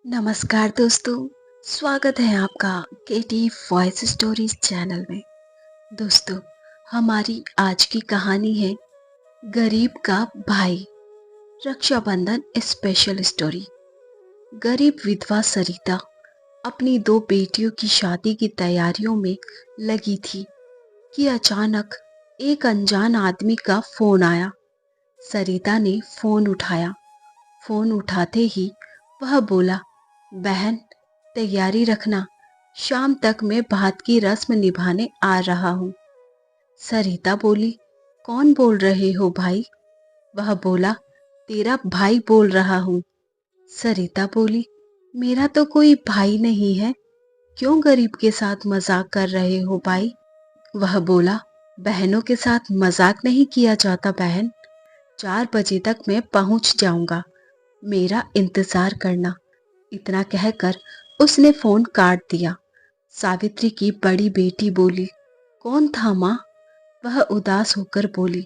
नमस्कार दोस्तों। स्वागत है आपका केटी वॉइस स्टोरीज चैनल में। दोस्तों, हमारी आज की कहानी है गरीब का भाई, रक्षाबंधन स्पेशल स्टोरी। गरीब विधवा सरिता अपनी दो बेटियों की शादी की तैयारियों में लगी थी कि अचानक एक अनजान आदमी का फोन आया। सरिता ने फोन उठाया। फोन उठाते ही वह बोला, बहन, तैयारी रखना, शाम तक मैं भात की रस्म निभाने आ रहा हूँ। सरिता बोली, कौन बोल रहे हो भाई? वह बोला, तेरा भाई बोल रहा हूँ। सरिता बोली, मेरा तो कोई भाई नहीं है, क्यों गरीब के साथ मजाक कर रहे हो भाई? वह बोला, बहनों के साथ मजाक नहीं किया जाता बहन। 4 बजे तक मैं पहुंच जाऊंगा, मेरा इंतजार करना। इतना कहकर उसने फोन काट दिया। सावित्री की बड़ी बेटी बोली, कौन था माँ? वह उदास होकर बोली,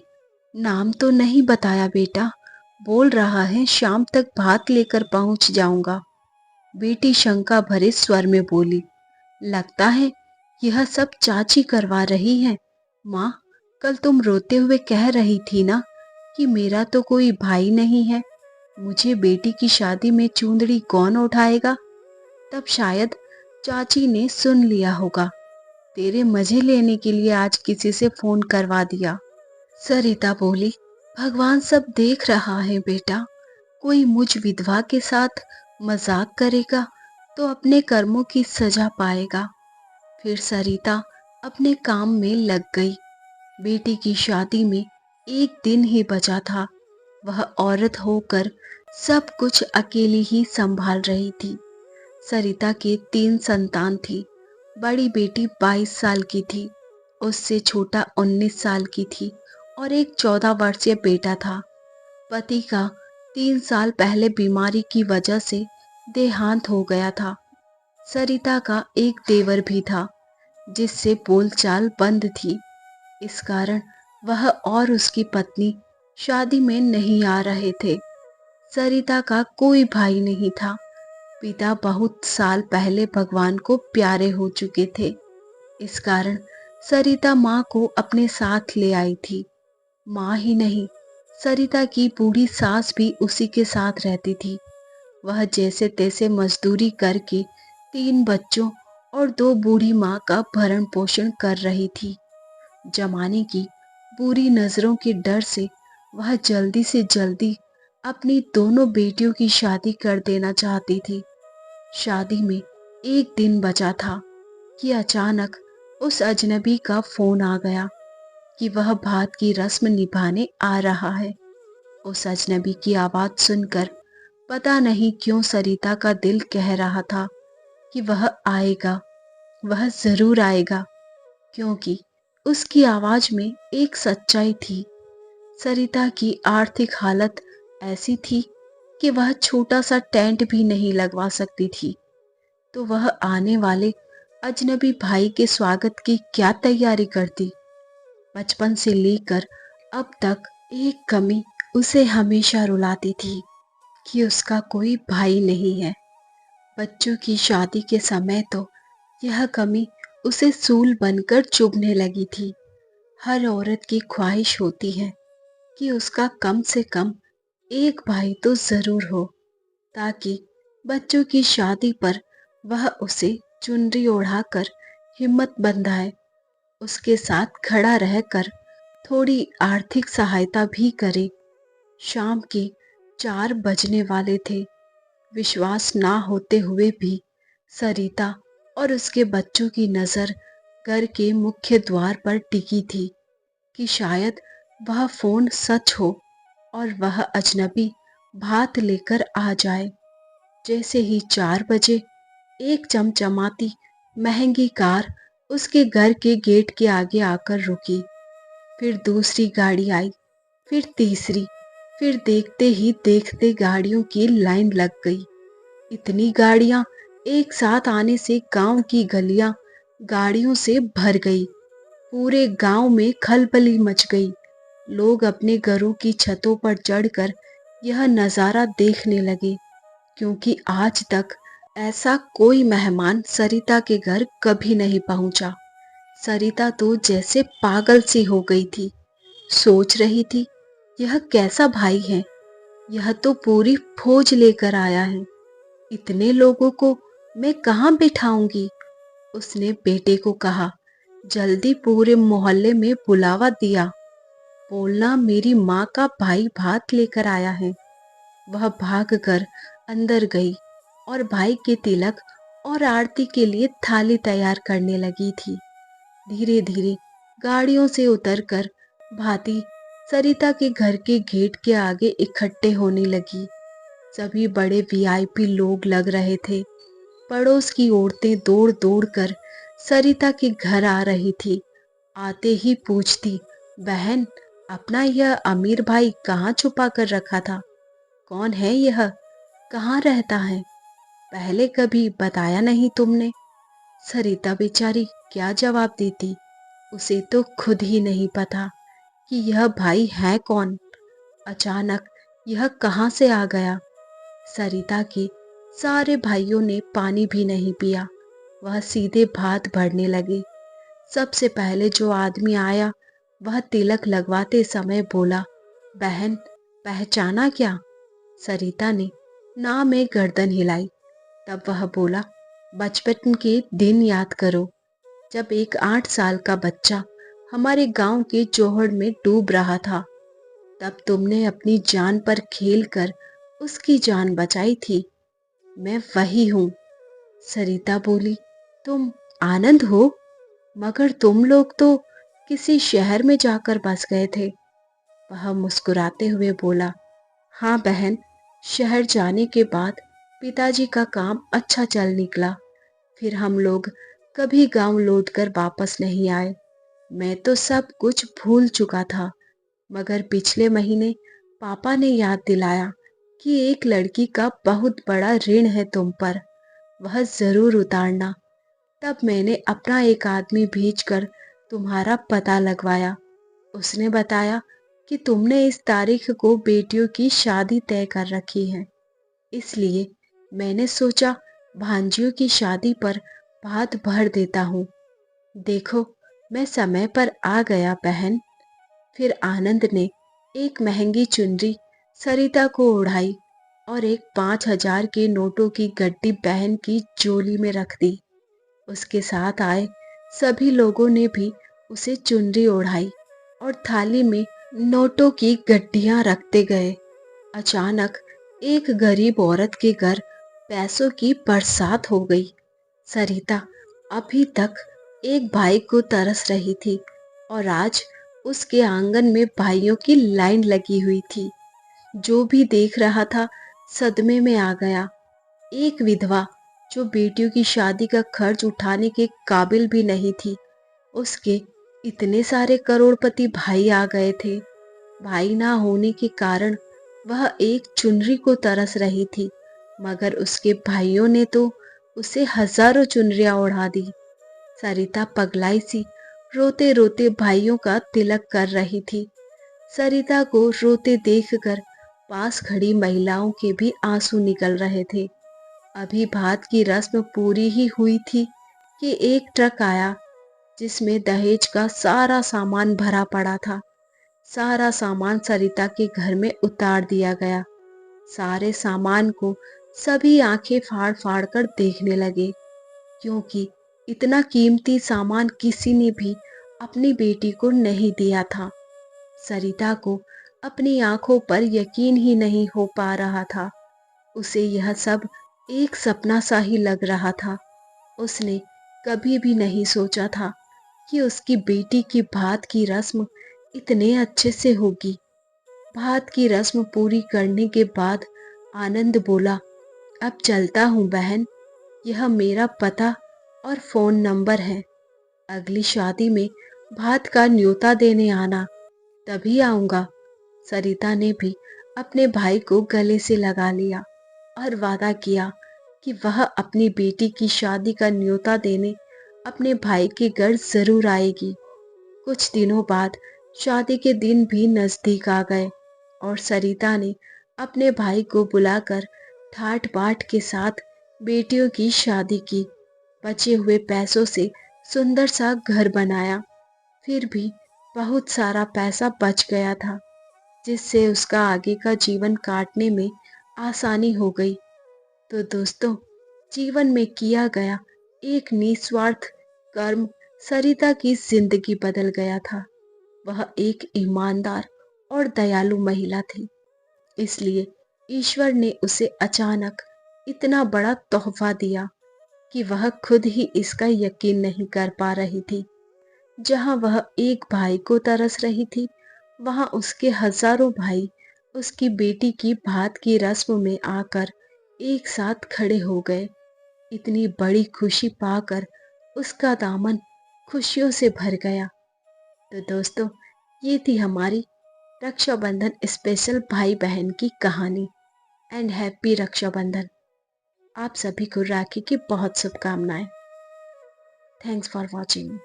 नाम तो नहीं बताया बेटा, बोल रहा है शाम तक भात लेकर पहुंच जाऊंगा। बेटी शंका भरे स्वर में बोली, लगता है यह सब चाची करवा रही है। माँ, कल तुम रोते हुए कह रही थी ना कि मेरा तो कोई भाई नहीं है, मुझे बेटी की शादी में चूंदड़ी कौन उठाएगा? तब शायद चाची ने सुन लिया होगा। तेरे मजे लेने के लिए आज किसी से फोन करवा दिया। सरिता बोली, भगवान सब देख रहा है बेटा, कोई मुझ विधवा के साथ मजाक करेगा तो अपने कर्मों की सजा पाएगा। फिर सरिता अपने काम में लग गई। बेटी की शादी में एक दिन ही बचा था। वह औरत होकर सब कुछ अकेली ही संभाल रही थी। सरिता के 3 संतान थी। बड़ी बेटी 22 साल की थी, उससे छोटा 19 साल की थी और एक 14 वर्षीय बेटा था। पति का 3 साल पहले बीमारी की वजह से देहांत हो गया था। सरिता का एक देवर भी था, जिससे बोलचाल बंद थी। इस कारण वह और उसकी पत्नी शादी में नहीं आ रहे थे। सरिता का कोई भाई नहीं था। पिता बहुत साल पहले भगवान को प्यारे हो चुके थे। इस कारण सरिता माँ को अपने साथ ले आई थी। माँ ही नहीं, सरिता की बूढ़ी सास भी उसी के साथ रहती थी। वह जैसे तैसे मजदूरी करके 3 बच्चों और 2 बूढ़ी माँ का भरण पोषण कर रही थी। जमाने की बुरी नजरों के डर से वह जल्दी से जल्दी अपनी दोनों बेटियों की शादी कर देना चाहती थी। शादी में एक दिन बचा था कि अचानक उस अजनबी का फोन आ गया कि वह भात की रस्म निभाने आ रहा है। उस अजनबी की आवाज सुनकर पता नहीं क्यों सरिता का दिल कह रहा था कि वह आएगा, वह जरूर आएगा, क्योंकि उसकी आवाज में एक सच्चाई थी। सरिता की आर्थिक हालत ऐसी थी कि वह छोटा सा टेंट भी नहीं लगवा सकती थी, तो वह आने वाले अजनबी भाई के स्वागत की क्या तैयारी करती। बचपन से लेकर अब तक एक कमी उसे हमेशा रुलाती थी कि उसका कोई भाई नहीं है। बच्चों की शादी के समय तो यह कमी उसे सूल बनकर चुभने लगी थी। हर औरत की ख्वाहिश होती है कि उसका कम से कम एक भाई तो जरूर हो, ताकि बच्चों की शादी पर वह उसे चुनरी ओढ़ाकर हिम्मत बंधाए, उसके साथ खड़ा रहकर थोड़ी आर्थिक सहायता भी करे। शाम के 4 बजने वाले थे। विश्वास ना होते हुए भी सरिता और उसके बच्चों की नजर घर के मुख्य द्वार पर टिकी थी कि शायद वह फोन सच हो और वह अजनबी भात लेकर आ जाए। जैसे ही 4 बजे, एक चमचमाती महंगी कार उसके घर के गेट के आगे आकर रुकी। फिर दूसरी गाड़ी आई, फिर तीसरी, फिर देखते ही देखते गाड़ियों की लाइन लग गई। इतनी गाड़ियां एक साथ आने से गांव की गलियां गाड़ियों से भर गई। पूरे गांव में खलबली मच गई। लोग अपने घरों की छतों पर चढ़कर यह नजारा देखने लगे, क्योंकि आज तक ऐसा कोई मेहमान सरिता के घर कभी नहीं पहुंचा। सरिता तो जैसे पागल सी हो गई थी। सोच रही थी, यह कैसा भाई है। यह तो पूरी फौज लेकर आया है। इतने लोगों को मैं कहाँ बिठाऊंगी। उसने बेटे को कहा, जल्दी पूरे मोहल्ले में बुलावा दिया। बोलना मेरी माँ का भाई भात लेकर आया है। वह भागकर अंदर गई और भाई के तिलक और आरती के लिए थाली तैयार करने लगी थी। धीरे धीरे गाड़ियों से उतरकर भांति सरिता के घर के गेट के आगे इकट्ठे होने लगी। सभी बड़े वीआईपी लोग लग रहे थे। पड़ोस की औरतें दौड़ दौड़ कर सरिता के घर आ रही थी। आते ही पूछती, बहन, अपना यह अमीर भाई कहाँ छुपा कर रखा था? कौन है यह? कहाँ रहता है? पहले कभी बताया नहीं तुमने। सरिता बेचारी क्या जवाब देती। उसे तो खुद ही नहीं पता कि यह भाई है कौन। अचानक यह कहाँ से आ गया। सरिता के सारे भाइयों ने पानी भी नहीं पिया। वह सीधे भात भरने लगे। सबसे पहले जो आदमी आया वह तिलक लगवाते समय बोला, बहन, पहचाना क्या? सरिता ने ना में गर्दन हिलाई। तब वह बोला, बचपन के दिन याद करो, जब एक 8 साल का बच्चा हमारे गांव के जोहड़ में डूब रहा था। तब तुमने अपनी जान पर खेलकर उसकी जान बचाई थी। मैं वही हूँ। सरिता बोली, तुम आनंद हो? मगर तुम लोग तो किसी शहर में जाकर बस गए थे। वह मुस्कुराते हुए बोला, हाँ बहन, शहर जाने के बाद पिताजी का काम अच्छा चल निकला। फिर हम लोग कभी गांव लौटकर वापस नहीं आए। मैं तो सब कुछ भूल चुका था। मगर पिछले महीने पापा ने याद दिलाया कि एक लड़की का बहुत बड़ा ऋण है तुम पर, वह जरूर उतारना। तब मैंने अपना एक आदमी भेजकर तुम्हारा पता लगवाया। उसने बताया कि तुमने इस तारीख को बेटियों की शादी तय कर रखी है। इसलिए मैंने सोचा भांजियों की शादी पर भात भर देता हूँ। देखो, मैं समय पर आ गया बहन। फिर आनंद ने एक महंगी चुनरी सरिता को ओढ़ाई और एक 5,000 के नोटों की गड्डी बहन की झोली में रख दी। उसके साथ आए सभी लोगों ने भी उसे चुनरी ओढ़ाई और थाली में नोटों की गड्डियां रखते गए। अचानक एक गरीब औरत के घर पैसों की बरसात हो गई। सरिता अभी तक एक भाई को तरस रही थी और आज उसके आंगन में भाइयों की लाइन लगी हुई थी। जो भी देख रहा था सदमे में आ गया। एक विधवा जो बेटियों की शादी का खर्च उठाने के काबिल भी नहीं थी, उसके इतने सारे करोड़पति भाई आ गए थे। भाई ना होने के कारण वह एक चुनरी को तरस रही थी, मगर उसके भाइयों ने तो उसे हजारों चुनरियां ओढ़ा दी। सरिता पगलाई सी रोते रोते भाइयों का तिलक कर रही थी। सरिता को रोते देखकर पास खड़ी महिलाओं के भी आंसू निकल रहे थे। अभी भात की रस्म पूरी ही हुई थी कि एक ट्रक आया जिसमें दहेज का सारा सामान भरा पड़ा था। सारा सामान सरिता के घर में उतार दिया गया। सारे सामान को सभी आंखें फाड़ फाड़ कर देखने लगे, क्योंकि इतना कीमती सामान किसी ने भी अपनी बेटी को नहीं दिया था। सरिता को अपनी आंखों पर यकीन ही नहीं हो पा रहा था। उसे यह सब एक सपना सा ही लग रहा था। उसने कभी भी नहीं सोचा था कि उसकी बेटी की भात की रस्म इतने अच्छे से होगी। भात की रस्म पूरी करने के बाद आनंद बोला, अब चलता हूँ बहन, यह मेरा पता और फोन नंबर है। अगली शादी में भात का न्योता देने आना, तभी आऊंगा। सरिता ने भी अपने भाई को गले से लगा लिया और वादा किया कि वह अपनी बेटी की शादी का न्योता देने अपने भाई के घर जरूर आएगी। कुछ दिनों बाद शादी के दिन भी नजदीक आ गए और सरिता ने अपने भाई को बुलाकर ठाट बाट के साथ बेटियों की शादी की, बचे हुए पैसों से सुंदर सा घर बनाया। फिर भी बहुत सारा पैसा बच गया था, जिससे उसका आगे का जीवन काटने में आसानी हो गई। तो दोस्तों, जीवन में किया गया एक निस्वार्थ कर्म सरिता की जिंदगी बदल गया था। वह एक ईमानदार और दयालु महिला थी, इसलिए ईश्वर ने उसे अचानक इतना बड़ा तोहफा दिया कि वह खुद ही इसका यकीन नहीं कर पा रही थी। जहां वह एक भाई को तरस रही थी, वहां उसके हजारों भाई उसकी बेटी की भात की रस्म में आकर एक साथ खड़े हो गए। इतनी बड़ी खुशी पाकर उसका दामन खुशियों से भर गया। तो दोस्तों, ये थी हमारी रक्षाबंधन स्पेशल भाई बहन की कहानी। And happy Rakshabandhan. आप सभी को राखी की बहुत शुभकामनाएं। Thanks for watching.